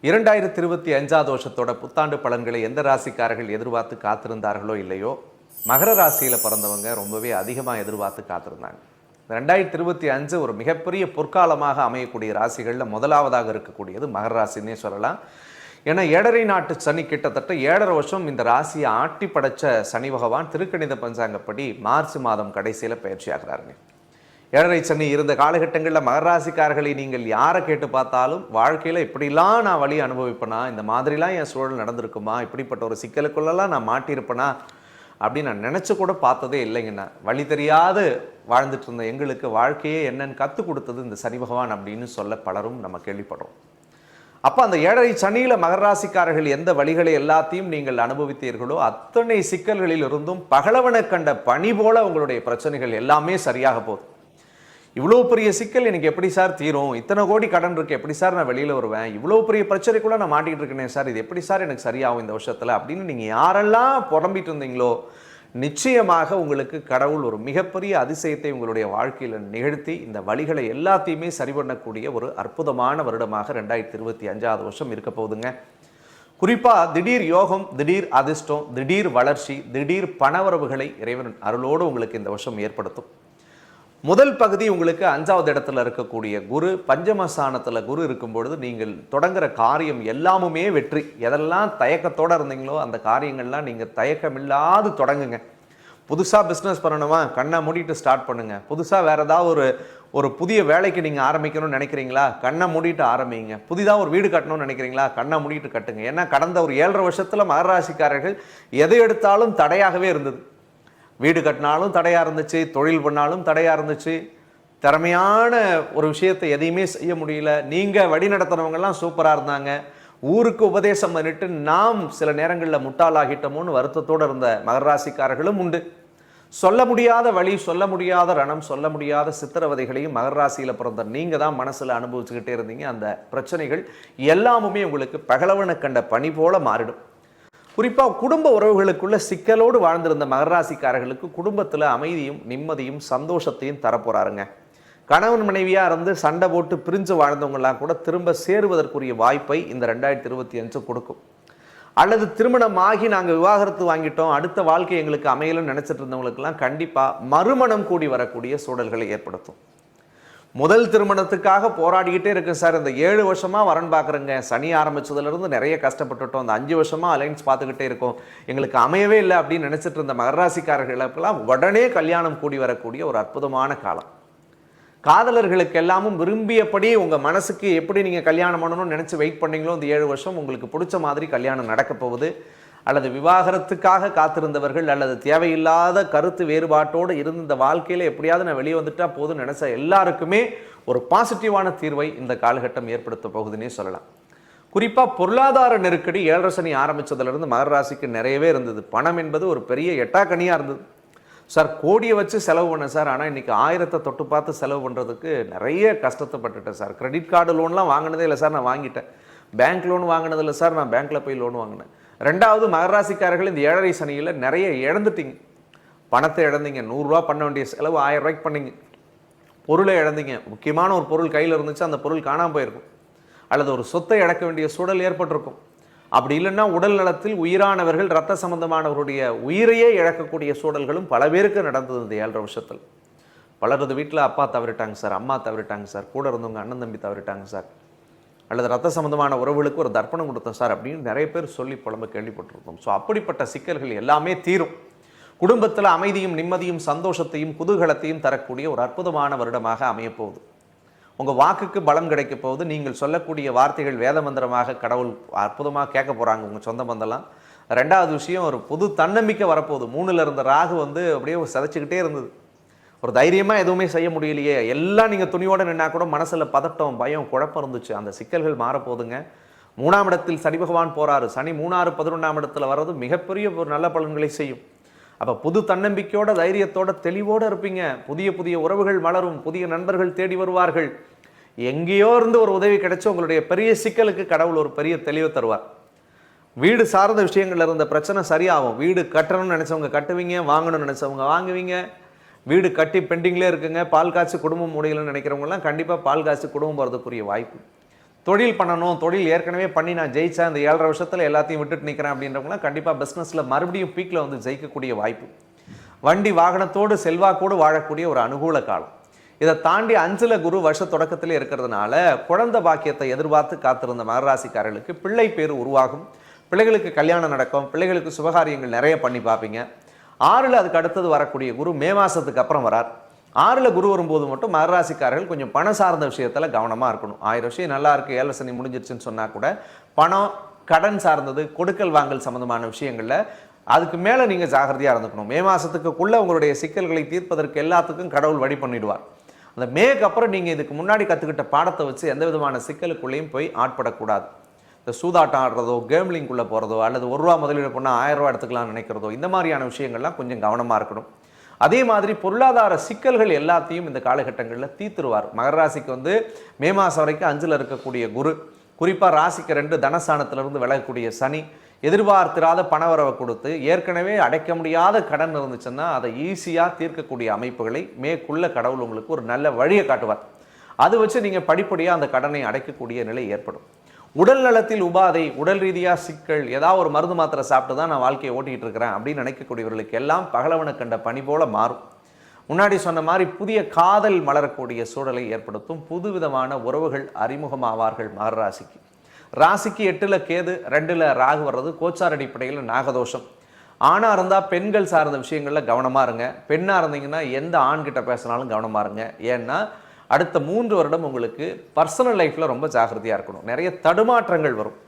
2025 வருஷத்தோட புத்தாண்டு பலன்களை எந்த ராசிக்காரர்கள் எதிர்பார்த்து காத்திருந்தார்களோ இல்லையோ, மகர ராசியில் பிறந்தவங்க ரொம்பவே அதிகமாக எதிர்பார்த்து காத்திருந்தாங்க. 2025 ஒரு மிகப்பெரிய பொற்காலமாக அமையக்கூடிய ராசிகளில் முதலாவதாக இருக்கக்கூடியது மகர ராசின்னே சொல்லலாம். ஏன்னா 7.5 நாட்டு சனி கிட்டத்தட்ட 7.5 வருஷம் இந்த ராசியை ஆட்டி படைச்ச சனி பகவான் திருக்கணித பஞ்சாங்கப்படி மார்ச் மாதம் கடைசியில் பயிற்சி ஆகிறாருங்க. 7.5 சனி இருந்த காலகட்டங்களில் மகர ராசிக்காரர்களை நீங்கள் யாரை கேட்டு பார்த்தாலும் வாழ்க்கையில் இப்படிலாம் நான் வழி அனுபவிப்பேனா, இந்த மாதிரிலாம் என் சூழல் நடந்திருக்குமா, இப்படிப்பட்ட ஒரு சிக்கலுக்குள்ளெல்லாம் நான் மாட்டியிருப்பேனா அப்படின்னு நான் நினச்சி கூட பார்த்ததே இல்லைங்கண்ணா. வழி தெரியாது வாழ்ந்துட்டு இருந்த எங்களுக்கு வாழ்க்கையே என்னன்னு கற்றுக் கொடுத்தது இந்த சனி பகவான் அப்படின்னு சொல்ல பலரும் நம்ம கேள்விப்படுறோம். அப்போ அந்த 7.5 சனியில் மகர ராசிக்காரர்கள் எந்த வழிகளை எல்லாத்தையும் நீங்கள் அனுபவித்தீர்களோ அத்தனை சிக்கல்களில் இருந்தும் பகலவனை கண்ட பனி போல உங்களுடைய பிரச்சனைகள் எல்லாமே சரியாக போகுது. இவ்வளோ பெரிய சிக்கல் எனக்கு எப்படி சார் தீரும், இத்தனை கோடி கடன் இருக்கு, எப்படி சார் நான் வெளியில் வருவேன், இவ்வளோ பெரிய பிரச்சனைக்குள்ள நான் மாட்டிகிட்டு இருக்கேன் சார், இது எப்படி சார் எனக்கு சரியாகும் இந்த வருஷத்தில் அப்படின்னு நீங்கள் யாரெல்லாம் புலம்பிட்டு இருந்தீங்களோ நிச்சயமாக உங்களுக்கு கடவுள் ஒரு மிகப்பெரிய அதிசயத்தை உங்களுடைய வாழ்க்கையில் நிகழ்த்தி இந்த வழிகளை எல்லாத்தையுமே சரி பண்ணக்கூடிய ஒரு அற்புதமான வருடமாக 2025 வருஷம் இருக்க போகுதுங்க. குறிப்பாக திடீர் யோகம், திடீர் அதிர்ஷ்டம், திடீர் வளர்ச்சி, திடீர் பணவரவுகளை இறைவன் அருளோடு உங்களுக்கு இந்த வருஷம் ஏற்படுத்தும். முதல் பகுதி உங்களுக்கு 5வது இடத்துல இருக்கக்கூடிய குரு, பஞ்சமஸ்தானத்தில் குரு இருக்கும் பொழுது நீங்கள் தொடங்குற காரியம் எல்லாமுமே வெற்றி. எதெல்லாம் தயக்கத்தோடு இருந்தீங்களோ அந்த காரியங்கள்லாம் நீங்கள் தயக்கமில்லாது தொடங்குங்க. புதுசாக பிஸ்னஸ் பண்ணணுமா, கண்ணை மூடிட்டு ஸ்டார்ட் பண்ணுங்கள். புதுசாக வேறு ஏதாவது ஒரு புதிய வேலைக்கு நீங்கள் ஆரம்பிக்கணும்னு நினைக்கிறீங்களா, கண்ணை மூடிட்டு ஆரம்பிங்க. புதிதாக ஒரு வீடு கட்டணும்னு நினைக்கிறீங்களா, கண்ணை மூடிட்டு கட்டுங்க. ஏன்னா கடந்த ஒரு 7.5 வருஷத்தில் மகர ராசிக்காரர்கள் எதை எடுத்தாலும் தடையாகவே இருந்தது. வீடு கட்டினாலும் தடையாக இருந்துச்சு, தொழில் பண்ணாலும் தடையாக இருந்துச்சு, திறமையான ஒரு விஷயத்தை எதையுமே செய்ய முடியல. நீங்கள் வழி நடத்துகிறவங்கெல்லாம் சூப்பராக இருந்தாங்க, ஊருக்கு உபதேசம் பண்ணிட்டு நாம் சில நேரங்களில் முட்டாளாகிட்டோமோன்னு வருத்தத்தோடு இருந்த மகர ராசிக்காரர்களும் உண்டு. சொல்ல முடியாத வழி, சொல்ல முடியாத ரணம், சொல்ல முடியாத சித்திரவதைகளையும் மகர ராசியில் பிறந்த நீங்கள் தான் மனசில் அனுபவிச்சுக்கிட்டே இருந்தீங்க. அந்த பிரச்சனைகள் எல்லாமுமே உங்களுக்கு பகலவனை கண்ட பனி போல மாறிடும். குறிப்பாக குடும்ப உறவுகளுக்குள்ள சிக்கலோடு வாழ்ந்திருந்த மகர ராசிக்காரர்களுக்கு குடும்பத்தில் அமைதியும் நிம்மதியும் சந்தோஷத்தையும் தரப்போறாருங்க. கணவன் மனைவியாக இருந்து சண்டை போட்டு பிரிஞ்சு வாழ்ந்தவங்களாம் கூட திரும்ப சேருவதற்குரிய வாய்ப்பை இந்த 2025 கொடுக்கும். அல்லது திருமணம் ஆகி நாங்கள் விவாகரத்து வாங்கிட்டோம், அடுத்த வாழ்க்கை எங்களுக்கு அமையலன்னு நினைச்சிட்டு இருந்தவங்களுக்கெல்லாம் கண்டிப்பாக மறுமணம் கூடி வரக்கூடிய சூழல்களை ஏற்படுத்தும். முதல் திருமணத்துக்காக போராடிக்கிட்டே இருக்கு சார், இந்த 7 வருஷமாக வரன் பார்க்குறேங்க, சனி ஆரம்பிச்சதுலேருந்து நிறைய கஷ்டப்பட்டுட்டோம், இந்த 5 வருஷமாக அலைன்ஸ் பார்த்துக்கிட்டே இருக்கோம், எங்களுக்கு அமையவே இல்லை அப்படின்னு நினச்சிட்டு இருந்த மகராசிக்காரர்களுக்கெல்லாம் உடனே கல்யாணம் கூடி வரக்கூடிய ஒரு அற்புதமான காலம். காதலர்களுக்கு எல்லாமும் விரும்பியபடி உங்கள் மனசுக்கு எப்படி நீங்கள் கல்யாணம் பண்ணணும்னு நினச்சி வெயிட் பண்ணீங்களோ இந்த 7 வருஷம் உங்களுக்கு பிடிச்ச மாதிரி கல்யாணம் நடக்க போகுது. அல்லது விவாகரத்துக்காக காத்திருந்தவர்கள், அல்லது தேவையில்லாத கருத்து வேறுபாட்டோடு இருந்து இந்த வாழ்க்கையில் எப்படியாவது நான் வெளியே வந்துட்டா போதும்னு நினைச்ச எல்லாருக்குமே ஒரு பாசிட்டிவான தீர்வை இந்த காலகட்டம் ஏற்படுத்த போகுதுன்னே சொல்லலாம். குறிப்பாக பொருளாதார நெருக்கடி 7.5 சனி ஆரம்பித்ததுலேருந்து மகர ராசிக்கு நிறையவே இருந்தது. பணம் என்பது ஒரு பெரிய எட்டாக்கனியாக இருந்தது. சார் கோடியை வச்சு செலவு பண்ணேன் சார், ஆனால் இன்றைக்கி 1000 தொட்டு பார்த்து செலவு பண்ணுறதுக்கு நிறைய கஷ்டத்தைப்பட்டுட்டேன் சார். கிரெடிட் கார்டு லோன்லாம் வாங்கினதே இல்லை சார், நான் வாங்கிட்டேன். பேங்க் லோன் வாங்கினதில்லை சார், நான் பேங்க்கில் போய் லோன் வாங்கினேன். 2வது மகர ராசிக்காரர்கள் இந்த 7.5 சனியில் நிறைய இழந்துட்டீங்க. பணத்தை இழந்தீங்க, 100 ரூபா பண்ண வேண்டிய செலவு 1000 ரூபாய்க்கு பண்ணீங்க. பொருளை இழந்தீங்க, முக்கியமான ஒரு பொருள் கையில் இருந்துச்சு, அந்த பொருள் காணாமல் போயிருக்கும். அல்லது ஒரு சொத்தை இழக்க வேண்டிய சூழல் ஏற்பட்டிருக்கும். அப்படி இல்லைன்னா உடல் நலத்தில் உயிரானவர்கள், இரத்த சம்பந்தமானவருடைய உயிரையே இழக்கக்கூடிய சூழல்களும் பல பேருக்கு நடந்தது இந்த 7.5 வருஷத்தில். பலரது வீட்டில் அப்பா தவறிட்டாங்க சார், அம்மா தவறிட்டாங்க சார், கூட இருந்தவங்க அண்ணன் தம்பி தவறிட்டாங்க சார், அல்லது ரத்த சம்பந்தமான உறவுகளுக்கு ஒரு தர்ப்பணம் கொடுத்தோம் சார் அப்படின்னு நிறைய பேர் சொல்லி புலம்ப கேள்விப்பட்டிருக்கோம். ஸோ அப்படிப்பட்ட சிக்கல்கள் எல்லாமே தீரும். குடும்பத்தில் அமைதியும் நிம்மதியும் சந்தோஷத்தையும் குதூகலத்தையும் தரக்கூடிய ஒரு அற்புதமான வருடமாக அமையப்போகுது. உங்கள் வாக்குக்கு பலம் கிடைக்க போகுது. நீங்கள் சொல்லக்கூடிய வார்த்தைகள் வேத மந்திரமாக கடவுள் அற்புதமாக கேட்க போகிறாங்க உங்கள் சொந்த பந்தெல்லாம். 2வது விஷயம், ஒரு புது தன்னம்பிக்கை வரப்போகுது. 3ல் இருந்த ராகு அப்படியே சதைச்சிக்கிட்டே இருந்தது. ஒரு தைரியமாக எதுவுமே செய்ய முடியலையே, எல்லாம் நீங்கள் துணியோடு நின்னா கூட மனசில் பதட்டம், பயம், குழப்பம் இருந்துச்சு. அந்த சிக்கல்கள் மாறப்போகுதுங்க. 3ஆம் இடத்தில் சனி பகவான் போகிறாரு. சனி 3, 6, 11ஆம் இடத்துல வர்றது மிகப்பெரிய ஒரு நல்ல பலன்களை செய்யும். அப்போ புது தன்னம்பிக்கையோட, தைரியத்தோட, தெளிவோடு இருப்பீங்க. புதிய புதிய உறவுகள் மலரும், புதிய நண்பர்கள் தேடி வருவார்கள். எங்கேயோ இருந்து ஒரு உதவி கிடைச்சி உங்களுடைய பெரிய சிக்கலுக்கு கடவுள் ஒரு பெரிய தெளிவை தருவார். வீடு சார்ந்த விஷயங்கள்ல இருந்த பிரச்சனை சரியாகும். வீடு கட்டணும்னு நினச்சவங்க கட்டுவீங்க, வாங்கணும்னு நினச்சவங்க வாங்குவீங்க. வீடு கட்டி பெண்டிங்லேயே இருக்குங்க, பால் காய்ச்சி குடும்பம் முடியலன்னு நினைக்கிறவங்கலாம் கண்டிப்பாக பால் காய்ச்சி குடும்பம் போகிறதுக்குரிய வாய்ப்பு. தொழில் பண்ணணும், தொழில் ஏற்கனவே பண்ணி நான் ஜெயிச்சேன், இந்த 7.5 வருஷத்தில் எல்லாத்தையும் விட்டுட்டு நிற்கிறேன் அப்படின்றவங்களாம் கண்டிப்பாக பிஸ்னஸில் மறுபடியும் பீக்கில் வந்து ஜெயிக்கக்கூடிய வாய்ப்பு. வண்டி வாகனத்தோடு செல்வாக்கோடு வாழக்கூடிய ஒரு அனுகூல காலம். இதை தாண்டி 5ல் குரு வருஷ தொடக்கத்திலே இருக்கிறதுனால குழந்தை பாக்கியத்தை எதிர்பார்த்து காத்திருந்த மகராசிக்காரர்களுக்கு பிள்ளை பேர் உருவாகும், பிள்ளைகளுக்கு கல்யாணம் நடக்கும், பிள்ளைகளுக்கு சுபகாரியங்கள் நிறைய பண்ணி பார்ப்பீங்க. 6ல் அதுக்கு அடுத்தது வரக்கூடிய குரு மே மாதத்துக்கு அப்புறம் வரார். 6ல் குரு வரும்போது மட்டும் மகராசிக்காரர்கள் கொஞ்சம் பணம் சார்ந்த விஷயத்தில் கவனமாக இருக்கணும். 1000 விஷயம் நல்லா இருக்குது, 7 சனி முடிஞ்சிருச்சுன்னு சொன்னால் கூட பணம் கடன் சார்ந்தது கொடுக்கல் வாங்கல் சம்மந்தமான விஷயங்களில் அதுக்கு மேலே நீங்கள் ஜாகிரதையாக இருந்துக்கணும். மே மாதத்துக்குள்ளே உங்களுடைய சிக்கல்களை தீர்ப்பதற்கு எல்லாத்துக்கும் கடவுள் வழி பண்ணிடுவார். அந்த மேக்கு அப்புறம் நீங்கள் இதுக்கு முன்னாடி கற்றுக்கிட்ட பாடத்தை வச்சு எந்த விதமான சிக்கலுக்குள்ளேயும் போய் ஆட்படக்கூடாது. இந்த சூதாட்டம் ஆடுறதோ, கேம்லிங்குள்ளே போகிறதோ, அல்லது ₹1 முதலீடு பண்ணால் ₹1000 எடுத்துக்கலாம்னு நினைக்கிறதோ, இந்த மாதிரியான விஷயங்கள்லாம் கொஞ்சம் கவனமாக இருக்கணும். அதே மாதிரி பொருளாதார சிக்கல்கள் எல்லாத்தையும் இந்த காலகட்டங்களில் தீர்த்துருவார். மகர ராசிக்கு வந்து மே மாதம் வரைக்கும் 5ல் இருக்கக்கூடிய குரு, குறிப்பாக ராசிக்கு 2 தனஸ்தானத்திலிருந்து விலகக்கூடிய சனி, எதிர்பார்த்திராத பணவரவை கொடுத்து ஏற்கனவே அடைக்க முடியாத கடன் இருந்துச்சுன்னா அதை ஈஸியாக தீர்க்கக்கூடிய அமைப்புகளை மேற்குள்ள கடவுள் உங்களுக்கு ஒரு நல்ல வழியை காட்டுவார். அது வச்சு நீங்கள் படிப்படியாக அந்த கடனை அடைக்கக்கூடிய நிலை ஏற்படும். உடல் நலத்தில் உபாதை, உடல் ரீதியாக சிக்கல், ஏதாவது ஒரு மருந்து மாத்திரை சாப்பிட்டு தான் நான் வாழ்க்கையை ஓட்டிகிட்டு இருக்கிறேன் அப்படின்னு நினைக்கக்கூடியவர்களுக்கு எல்லாம் பகலவனை கண்ட பனி போல மாறும். முன்னாடி சொன்ன மாதிரி புதிய காதல் மலரக்கூடிய சூழலை ஏற்படுத்தும். புதுவிதமான உறவுகள் அறிமுகமாவார்கள் மகர ராசிக்கு. ராசிக்கு 8ல் கேது, 2ல் ராகு வர்றது கோச்சார் அடிப்படையில் நாகதோஷம். ஆணாக இருந்தால் பெண்கள் சார்ந்த விஷயங்களில் கவனமாக இருங்க. பெண்ணாக இருந்தீங்கன்னா எந்த ஆண்கிட்ட பேசினாலும் கவனமாக இருங்க. ஏன்னா அடுத்த 3 வருடம் உங்களுக்கு பர்சனல் லைஃப்பில் ரொம்ப ஜாகிரதையாக இருக்கணும். நிறைய தடுமாற்றங்கள் வரும்,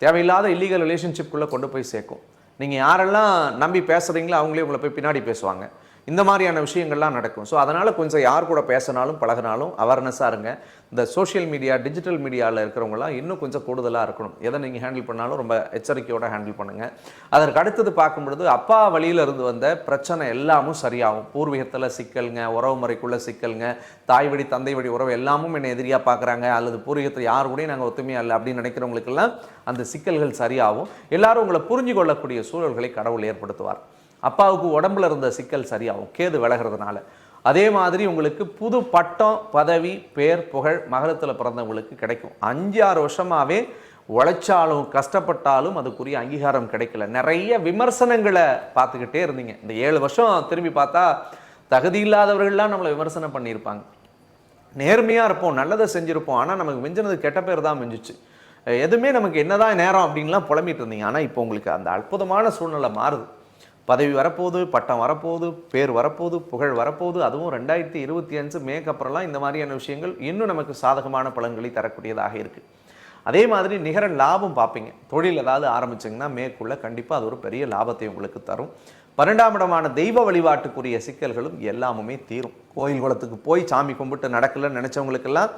தேவையில்லாத இல்லீகல் ரிலேஷன்ஷிப்குள்ளே கொண்டு போய் சேர்க்கும். நீங்கள் யாரெல்லாம் நம்பி பேசுகிறீங்களோ அவங்களே உங்களை போய் பின்னாடி பேசுவாங்க. இந்த மாதிரியான விஷயங்கள்லாம் நடக்கும். ஸோ அதனால் கொஞ்சம் யார் கூட பேசினாலும் பழகினாலும் அவேர்னஸாக இருங்க. இந்த சோஷியல் மீடியா, டிஜிட்டல் மீடியாவில் இருக்கிறவங்களாம் இன்னும் கொஞ்சம் கூடுதலாக இருக்கணும். எதை நீங்கள் ஹேண்டில் பண்ணாலும் ரொம்ப எச்சரிக்கையோடு ஹேண்டில் பண்ணுங்கள். அதற்கு அடுத்தது பார்க்கும் பொழுது அப்பா வழியில் இருந்து வந்த பிரச்சனை எல்லாமும் சரியாகும். பூர்வீகத்தில் சிக்கலுங்க, உறவு முறைக்குள்ளே சிக்கலுங்க, தாய் வழி தந்தை வழி உறவு எல்லாமும் என்னை எதிரியாக பார்க்குறாங்க, அல்லது பூர்வீகத்தில் யார் கூடயும் நாங்கள் ஒத்துமையாக இல்லை அப்படின்னு நினைக்கிறவங்களுக்கெல்லாம் அந்த சிக்கல்கள் சரியாகும். எல்லாரும் உங்களை புரிஞ்சு கொள்ளக்கூடிய சூழல்களை கடவுள் ஏற்படுத்துவார். அப்பாவுக்கு உடம்புல இருந்த சிக்கல் சரியாகும் கேது விலகிறதுனால. அதே மாதிரி உங்களுக்கு புது பட்டம், பதவி, பேர், புகழ் மகரத்தில் பிறந்தவங்களுக்கு கிடைக்கும். 5-6 வருஷமாகவே உழைச்சாலும் கஷ்டப்பட்டாலும் அதுக்குரிய அங்கீகாரம் கிடைக்கல. நிறைய விமர்சனங்களை பார்த்துக்கிட்டே இருந்தீங்க. இந்த 7 வருஷம் திரும்பி பார்த்தா தகுதி இல்லாதவர்கள்லாம் நம்மளை விமர்சனம் பண்ணியிருப்பாங்க. நேர்மையாக இருப்போம், நல்லதை செஞ்சுருப்போம், ஆனால் நமக்கு மிஞ்சினது கெட்ட பேர் தான் மிஞ்சிச்சு. எதுவுமே நமக்கு என்னதான் நேரம் அப்படின்லாம் புலம்பிட்டு இருந்தீங்க. ஆனால் இப்போ உங்களுக்கு அந்த அற்புதமான சூழ்நிலை மாறுது. பதவி வரப்போகுது, பட்டம் வரப்போகுது, பேர் வரப்போகுது, புகழ் வரப்போகுது. அதுவும் 2025 மேக்கு அப்புறம்லாம் இந்த மாதிரியான விஷயங்கள் இன்னும் நமக்கு சாதகமான பலன்களை தரக்கூடியதாக இருக்குது. அதே மாதிரி நிகர லாபம் பார்ப்பீங்க. தொழில் ஏதாவது ஆரம்பிச்சிங்கன்னா மேற்குள்ள கண்டிப்பாக அது ஒரு பெரிய லாபத்தை உங்களுக்கு தரும். 12ஆம் இடமான தெய்வ வழிபாட்டுக்குரிய சிக்கல்களும் எல்லாமுமே தீரும். கோயில் குளத்துக்கு போய் சாமி கும்பிட்டு நடக்கலன்னு நினச்சவங்களுக்கெல்லாம்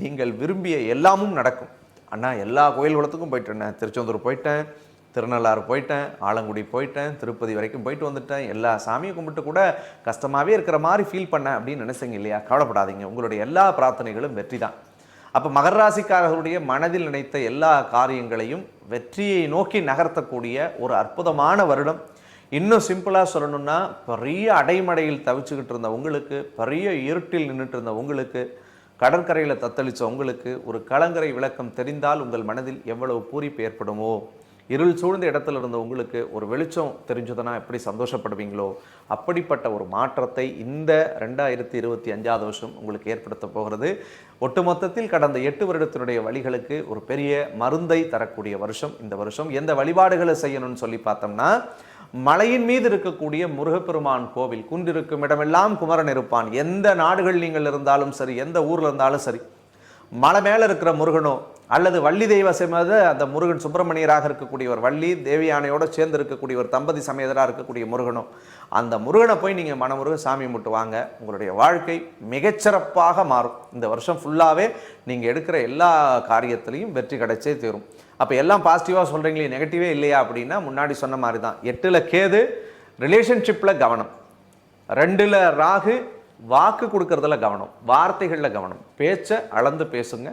நீங்கள் விரும்பிய எல்லாமும் நடக்கும். அண்ணா எல்லா கோயில் குளத்துக்கும் போயிட்டேன், திருச்செந்தூர் போயிட்டேன், திருநள்ளாறு போயிட்டேன், ஆலங்குடி போயிட்டேன், திருப்பதி வரைக்கும் போயிட்டு வந்துட்டேன், எல்லா சாமியும் கும்பிட்டு கூட கஷ்டமாகவே இருக்கிற மாதிரி ஃபீல் பண்ணேன் அப்படின்னு நினைச்சீங்க இல்லையா? கவலைப்படாதீங்க, உங்களுடைய எல்லா பிரார்த்தனைகளும் வெற்றி தான். அப்போ மகர ராசிக்காரர்களுடைய மனதில் நினைத்த எல்லா காரியங்களையும் வெற்றியை நோக்கி நகர்த்தக்கூடிய ஒரு அற்புதமான வருடம். இன்னும் சிம்பிளாக சொல்லணும்னா, பெரிய அடைமடையில் தவிச்சுக்கிட்டு இருந்த உங்களுக்கு, பெரிய இருட்டில் நின்றுட்டு இருந்த உங்களுக்கு, கடற்கரையில் தத்தளித்த உங்களுக்கு ஒரு கலங்கரை விளக்கம் தெரிந்தால் உங்கள் மனதில் எவ்வளவு பூரிப்பு ஏற்படுமோ, இருள் சூழ்ந்த இடத்துல இருந்த உங்களுக்கு ஒரு வெளிச்சம் தெரிஞ்சதுன்னா எப்படி சந்தோஷப்படுவீங்களோ, அப்படிப்பட்ட ஒரு மாற்றத்தை இந்த 2025 வருஷம் உங்களுக்கு ஏற்படுத்த போகிறது. ஒட்டுமொத்தத்தில் கடந்த 8 வருடத்தினுடைய வழிகளுக்கு ஒரு பெரிய மருந்தை தரக்கூடிய வருஷம் இந்த வருஷம். எந்த வழிபாடுகளை செய்யணும்னு சொல்லி பார்த்தோம்னா, மலையின் மீது இருக்கக்கூடிய முருகப்பெருமான் கோவில், குன்றிருக்கும் இடமெல்லாம் குமரன் இருப்பான். எந்த நாடுகள் நீங்கள் இருந்தாலும் சரி, எந்த ஊரில் இருந்தாலும் சரி, மலை மேலே இருக்கிற முருகனோ அல்லது வள்ளி தெய்வ சமேத அந்த முருகன் சுப்பிரமணியராக இருக்கக்கூடியவர், வள்ளி தேவியானையோடு சேர்ந்து இருக்கக்கூடியவர், தம்பதி சமேதராக இருக்கக்கூடிய முருகனோ, அந்த முருகனை போய் நீங்கள் மனமுருக சாமி முட்டு வாங்க. உங்களுடைய வாழ்க்கை மிகச்சிறப்பாக மாறும். இந்த வருஷம் ஃபுல்லாகவே நீங்கள் எடுக்கிற எல்லா காரியத்திலையும் வெற்றி கிடைச்சே தீரும். அப்போ எல்லாம் பாசிட்டிவாக சொல்கிறீங்களே, நெகட்டிவே இல்லையா அப்படின்னா, முன்னாடி சொன்ன மாதிரி தான். 8ல் கேது, ரிலேஷன்ஷிப்பில் கவனம். 2ல் ராகு, வாக்கு கொடுக்கறதுல கவனம், வார்த்தைகளில் கவனம், பேச்சை அளந்து பேசுங்க.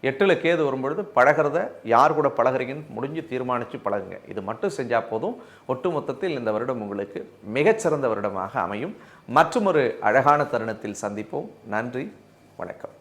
8ல் கேது வரும்பொழுது பழகிறத யார் கூட பழகிறீங்கன்னு முடிஞ்சு தீர்மானித்து பழகுங்க. இது மட்டும் செஞ்சால் போதும். ஒட்டுமொத்தத்தில் இந்த வருடம் உங்களுக்கு மிகச்சிறந்த வருடமாக அமையும். மற்றும் ஒரு அழகான தருணத்தில் சந்திப்போம். நன்றி, வணக்கம்.